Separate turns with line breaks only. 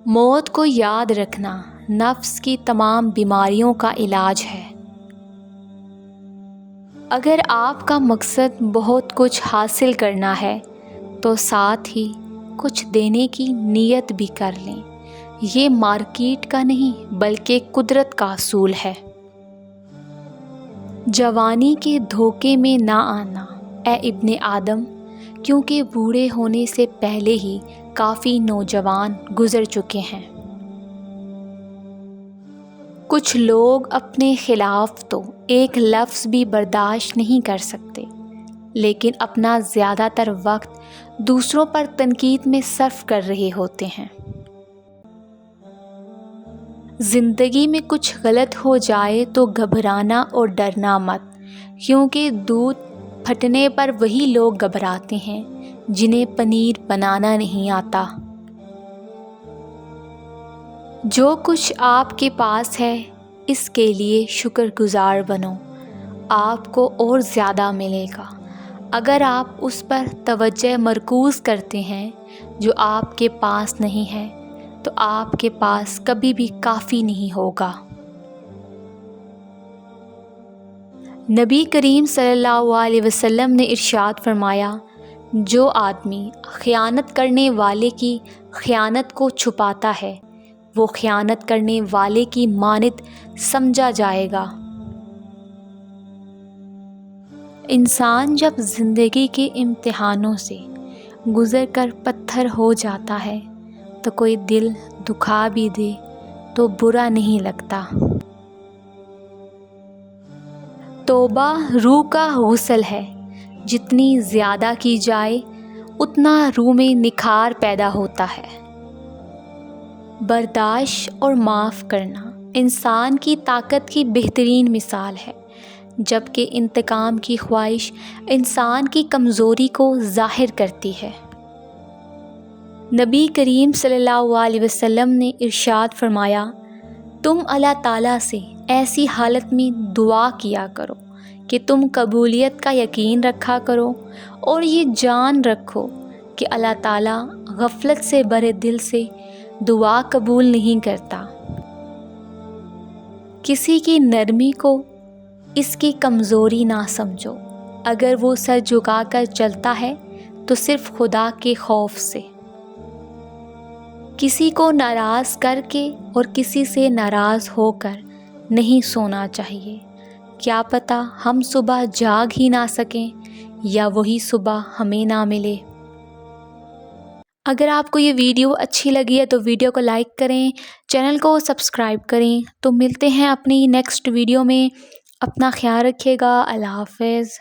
موت کو یاد رکھنا نفس کی تمام بیماریوں کا علاج ہے۔ اگر آپ کا مقصد بہت کچھ حاصل کرنا ہے تو ساتھ ہی کچھ دینے کی نیت بھی کر لیں۔ یہ مارکیٹ کا نہیں بلکہ قدرت کا اصول ہے۔ جوانی کے دھوکے میں نہ آنا اے ابن آدم، کیونکہ بوڑھے ہونے سے پہلے ہی کافی نوجوان گزر چکے ہیں۔ کچھ لوگ اپنے خلاف تو ایک لفظ بھی برداشت نہیں کر سکتے، لیکن اپنا زیادہ تر وقت دوسروں پر تنقید میں صرف کر رہے ہوتے ہیں۔ زندگی میں کچھ غلط ہو جائے تو گھبرانا اور ڈرنا مت، کیونکہ دودھ پھٹنے پر وہی لوگ گھبراتے ہیں جنہیں پنیر بنانا نہیں آتا۔ جو کچھ آپ کے پاس ہے اس کے لیے شکر گزار بنو، آپ کو اور زیادہ ملے گا۔ اگر آپ اس پر توجہ مرکوز کرتے ہیں جو آپ کے پاس نہیں ہے تو آپ کے پاس کبھی بھی کافی نہیں ہوگا۔ نبی کریم صلی اللہ علیہ وسلم نے ارشاد فرمایا، جو آدمی خیانت کرنے والے کی خیانت کو چھپاتا ہے وہ خیانت کرنے والے کی مانند سمجھا جائے گا۔ انسان جب زندگی کے امتحانوں سے گزر کر پتھر ہو جاتا ہے تو کوئی دل دکھا بھی دے تو برا نہیں لگتا۔ توبہ روح کا غسل ہے، جتنی زیادہ کی جائے اتنا روح میں نکھار پیدا ہوتا ہے۔ برداشت اور معاف کرنا انسان کی طاقت کی بہترین مثال ہے، جبکہ انتقام کی خواہش انسان کی کمزوری کو ظاہر کرتی ہے۔ نبی کریم صلی اللہ علیہ وسلم نے ارشاد فرمایا، تم اللہ تعالیٰ سے ایسی حالت میں دعا کیا کرو کہ تم قبولیت کا یقین رکھا کرو، اور یہ جان رکھو کہ اللہ تعالیٰ غفلت سے بھرے دل سے دعا قبول نہیں کرتا۔ کسی کی نرمی کو اس کی کمزوری نہ سمجھو، اگر وہ سر جھکا کر چلتا ہے تو صرف خدا کے خوف سے۔ کسی کو ناراض کر کے اور کسی سے ناراض ہو کر نہیں سونا چاہیے، کیا پتہ ہم صبح جاگ ہی نہ سکیں یا وہی صبح ہمیں نہ ملے۔ اگر آپ کو یہ ویڈیو اچھی لگی ہے تو ویڈیو کو لائک کریں، چینل کو سبسکرائب کریں۔ تو ملتے ہیں اپنی نیکسٹ ویڈیو میں، اپنا خیال رکھیے گا، اللہ حافظ۔